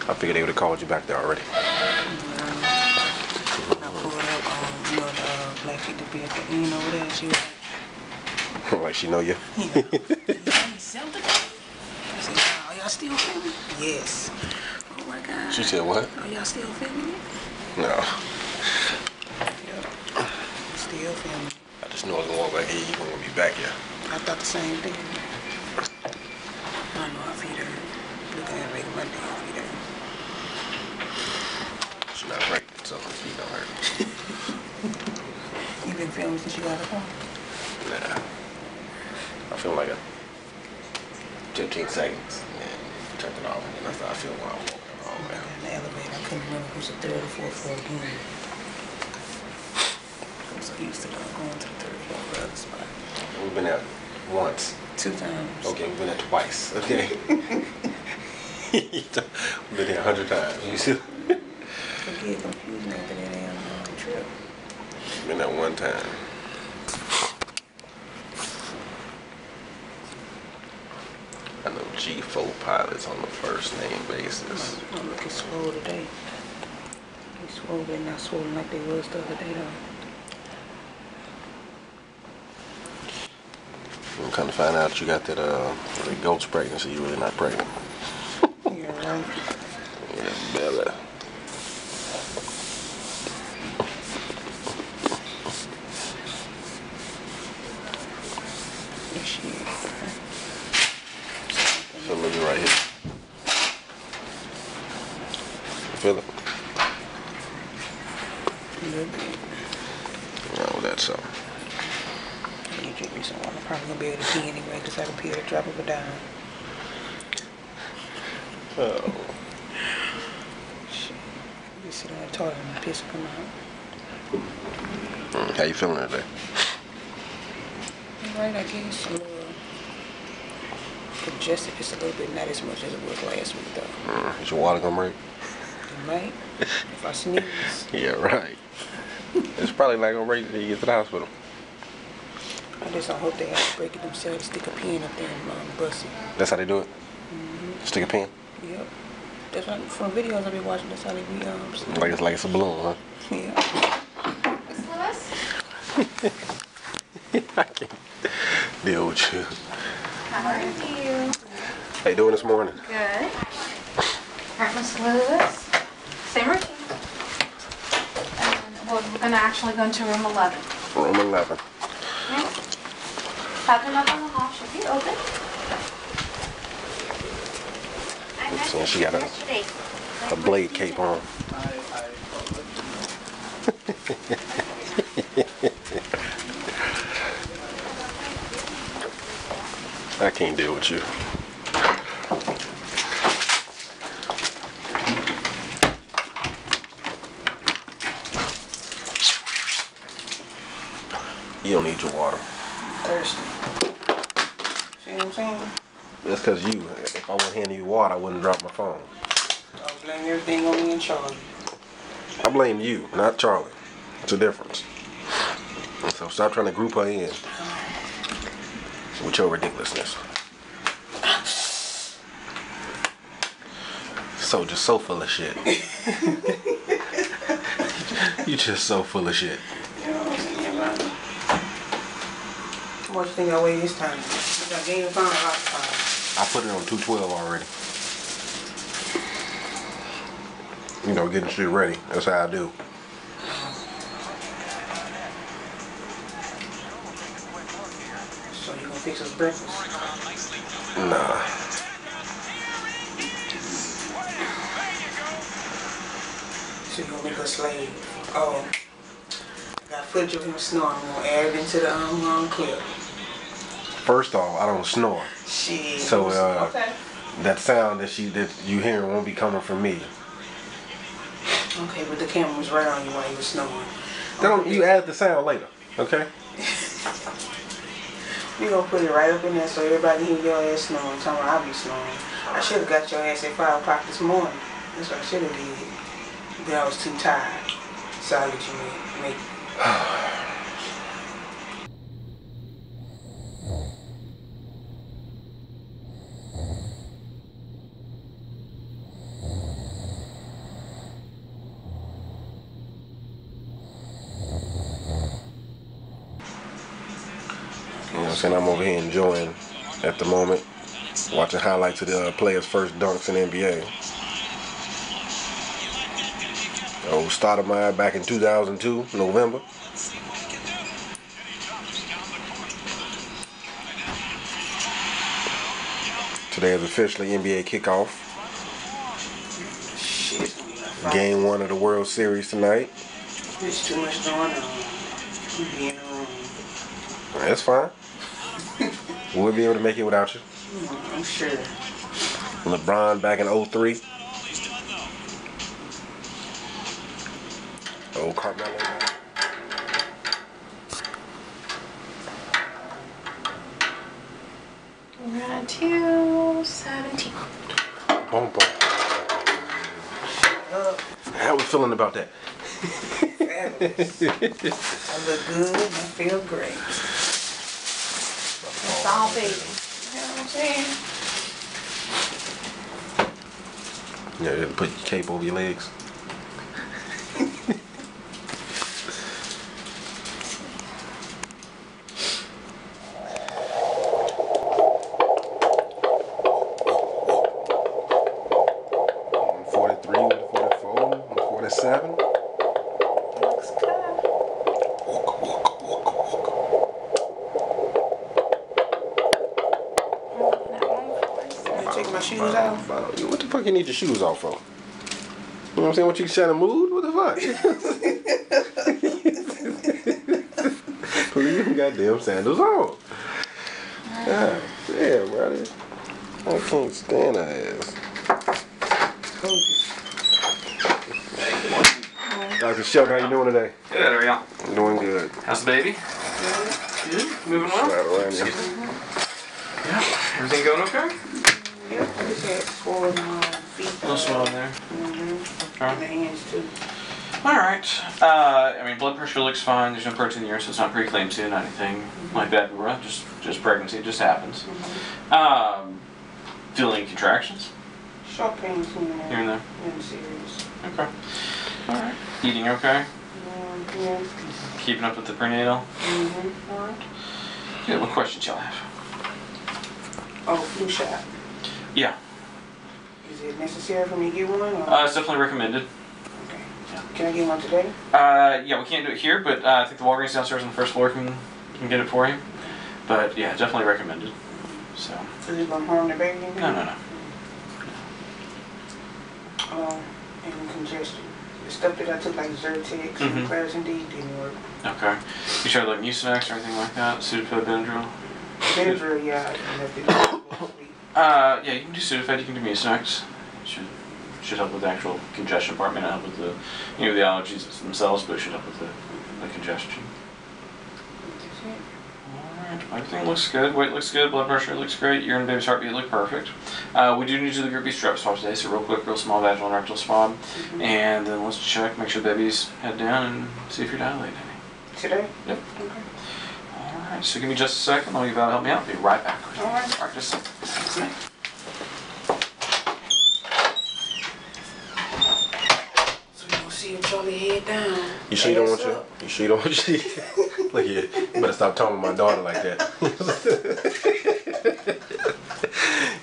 I figured they would have called you back there already. I pulled up on, you know, the Black People be at the end over there. She was like, Like she know you? you know, you sell the thing? I said, are y'all still filming? Yes. Oh my God. She said what? Are y'all still filming it? No. Yep. Still filming. I just knew I was gonna walk back here. You weren't gonna be back here. I thought the same thing. I know her feet hurt. Looking at her making my damn feet hurt. She's not pregnant, so her feet don't hurt. You been filming since you got home? Nah. I feel like 15 seconds and turned it off, and that's how I feel when I was walking home. I got in the elevator. I couldn't remember who's the third or fourth floor again. I'm so used to going to the third floor for the other spot. We've been there once. 2 times. Okay, we've been there twice. Okay. We've been there 100 times. You see? I get confused after that damn trip. Been there one time. I know G4 pilots on the first name basis. I'm looking swole today. They swole, they're not swollen like they was the other day though. I'm kind of find out you got that ghost pregnancy. You're really not pregnant. Yeah, right. Yeah, Bella. Yeah, she is. So look right here. You feel it? A little bit. No, that's something. I need to drink me some water. I'm probably gonna be able to pee anyway because I can pee at a drop of a dime. Oh. Shit. You sit on the toilet and the piss come out. How you feeling today? Right, I guess. A little congested just a little bit, not as much as it was last week though. Is your water gonna break? It might. If I sneeze. Yeah, right. It's probably not gonna break until you get to the hospital. I just don't hope they have to break it themselves, stick a pin up there and bust it. That's how they do it? Stick a pin? Yep. That's what, from videos I've been watching, that's how they be, Like it's a balloon, huh? Yeah. I can't deal with you. How are you? How you doing this morning? Good. All right, Miss Lewis. Same routine. And we're going to actually go into room 11. Room 11. Okay. Cabinet up on the hall should be open. So she got a blade cape on. I can't deal with you. You don't need your water. Thirsty. See what I'm saying? That's because you. If I wasn't handing you water, I wouldn't drop my phone. I was blaming everything on me and Charlie. I blame you, not Charlie. It's a difference. So stop trying to group her in with your ridiculousness. So just so full of shit. You just so full of shit. You know what I'm saying? How much you think I weigh this time? I gained a pound or lost a pound? I put it on 212 already. You know, getting shit ready. That's how I do. So you gonna fix us breakfast? Nah. So you gonna make us slave? Oh. I got footage of him snoring. I'm gonna add it into the clip. First off, I don't snore. Shit. So Okay. that sound that you hear won't be coming from me. Okay, but the camera was right on you while you were snoring. Don't you add the sound later, okay? You gonna put it right up in there so everybody hear your ass snoring. Tell me I'll be snoring. I should have got your ass at 5 o'clock this morning. That's what I should have did. But I was too tired. So I let you make saying? I'm over here enjoying at the moment, watching highlights of the players' first dunks in the NBA. Oh, Stoudemire back in 2002, November. Today is officially NBA kickoff. Shit. Game 1 of the World Series tonight. There's too much going on. That's fine. We'll be able to make it without you. I'm sure. LeBron back in 03. Oh, Carmelo. We're at 2:17. Boom, boom. How we feeling about that? Fabulous. I look good and I feel great. It's all baby. You know what I'm saying? Yeah, you put your cape over your legs. Looks good. Take my shoes off. What the fuck you need your shoes off for? You know what I'm saying? What you trying to move? What the fuck? Leave them goddamn sandals on. God damn, brother. I can't stand her ass. Dr. Shelton, how you doing today? Good, how are y'all? I'm doing good. How's the baby? Good. Moving well? Right around here. Yeah. Everything going okay? Yep, I just had swollen feet. No swelling there. Mm-hmm. And the hands too. Alright. I mean, blood pressure looks fine. There's no protein in the urine, so it's not preeclampsia, not anything like that. Just pregnancy. It just happens. Feeling contractions? Short pains here Here and there? and serious. Okay. Alright. Eating okay? Yeah. Keeping up with the prenatal? Mm-hmm. Alright. Good. What questions y'all have? Oh, flu shot. Yeah. Is it necessary for me to get one? Or? It's definitely recommended. Okay. Yeah. Can I get one today? Yeah, we can't do it here, but I think the Walgreens downstairs on the first floor can get it for you. But yeah, definitely recommended. So. Is it going to harm the baby? No. And congestion. The stuff that I took, like Zyrtex and Claritin D, didn't work. Okay. You tried like Mucinex or anything like that? Sudafed, Benadryl? Benadryl, yeah. Yeah, you can do Sudafed, you can do Mucinex. Should help with the actual congestion part. May not help with the the allergies themselves, but it should help with the congestion. Alright, everything looks good. Weight looks good, blood pressure looks great, urine baby's heartbeat look perfect. We do need to do the Group B strep swab today, so real quick, real small vaginal and rectal swab. And then let's check, make sure the baby's head down and see if you're dilated. Today? Yep. Okay. Alright, so give me just a second, I'll give Val to help me out. I'll be right back. Alright. Alright, just a second. So you gonna see your Charlie head down. You sure you don't want your... You sure you don't want your... Look here. You better stop talking to my daughter like that.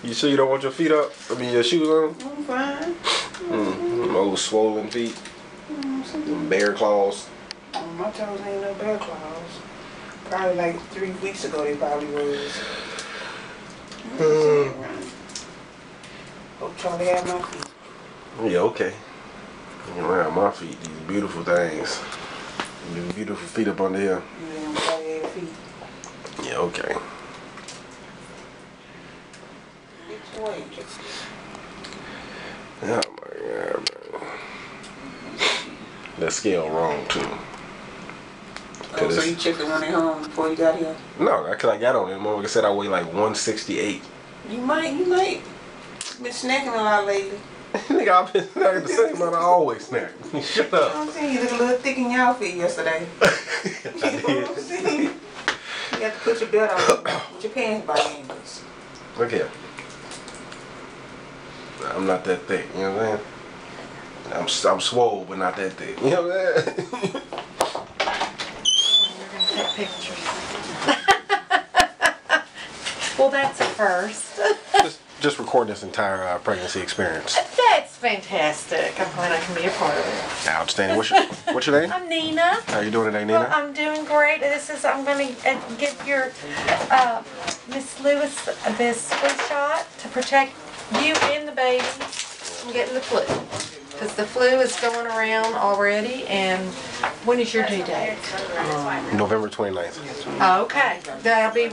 You sure you don't want your feet up? I mean, your shoes on? I'm fine. Old swollen feet. Them bear claws. Oh, my toes ain't no bear claws. Probably like 3 weeks ago they probably was. Hope Charlie had my feet. Yeah, okay. You around my feet, these beautiful things. These beautiful feet up under here. Yeah, Charlie had feet. Yeah, okay. Which way? Oh my God, man. That scale wrong too. Oh, so you checked it when they home before you got here? No, because I got on it. Motherfucker said I weigh like 168. You might. Been snacking a lot lately. Nigga, I've been snacking the same amount I always snack. Shut up. I'm saying you look a little thick in your outfit yesterday. I You know what I'm did. saying? You have to put your belt on with your pants by angles. Look here. I'm not that thick, you know what I'm saying? I'm swole, but not that thick. You know what I'm saying? You're gonna take pictures. Well, that's a first. Just recording this entire pregnancy experience. That's fantastic. I'm glad I can be a part of it. Outstanding. What's your name? I'm Nina. How you doing today, Well, Nina? I'm doing great. I'm going to give your Miss Lewis this flu shot to protect you and the baby from getting the flu. Because the flu is going around already. And when is your due date? November 29th. Okay. That'll be.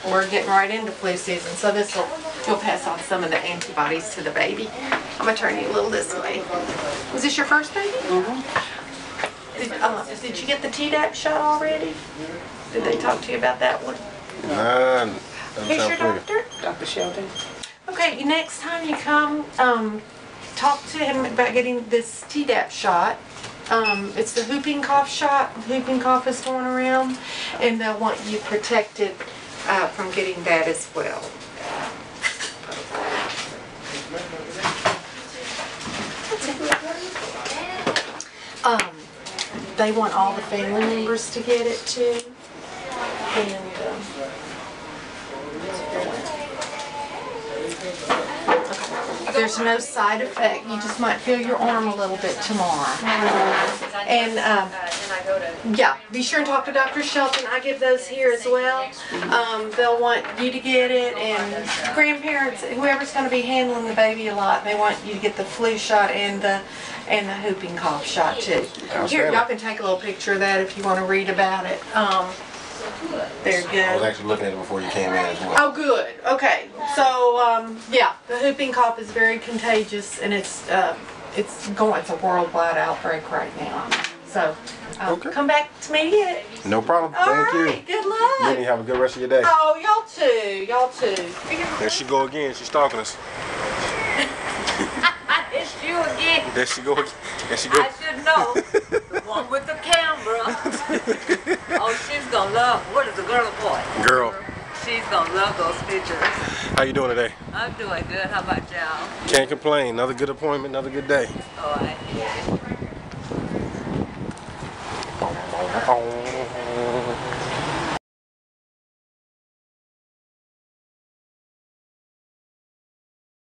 We're getting right into flu season, so you'll pass on some of the antibodies to the baby. I'm gonna turn you a little this way. Was this your first baby? Mm-hmm. Did you get the Tdap shot already? Did they talk to you about that one? Nah, Who's your doctor? Dr. Shelton. Okay, next time you come, talk to him about getting this Tdap shot. It's the whooping cough shot. Whooping cough is going around, and they'll want you protected from getting that as well. They want all the family members to get it too. And there's no side effect. You just might feel your arm a little bit tomorrow. And yeah, be sure and talk to Dr. Shelton. I give those here as well. They'll want you to get it, and grandparents, whoever's going to be handling the baby a lot, they want you to get the flu shot and the whooping cough shot too. Here, y'all can take a little picture of that if you want to read about it. They're good. I was actually looking at it before you came in as well. Oh, good. Okay. So, yeah, the whooping cough is very contagious, and it's a worldwide outbreak right now. So, Okay. come back to me to get it. No problem. All Thank right. you. Good luck. Minnie, have a good rest of your day. Oh, y'all too. Y'all too. There she go again. She's stalking us. It's you again. There she go again. There she go. I should know. The one with the camera. Oh, she's gonna love. What is the girl or boy? Girl. She's gonna love those pictures. How you doing today? I'm doing good. How about y'all? Can't complain. Another good appointment, another good day. Oh, I hear you.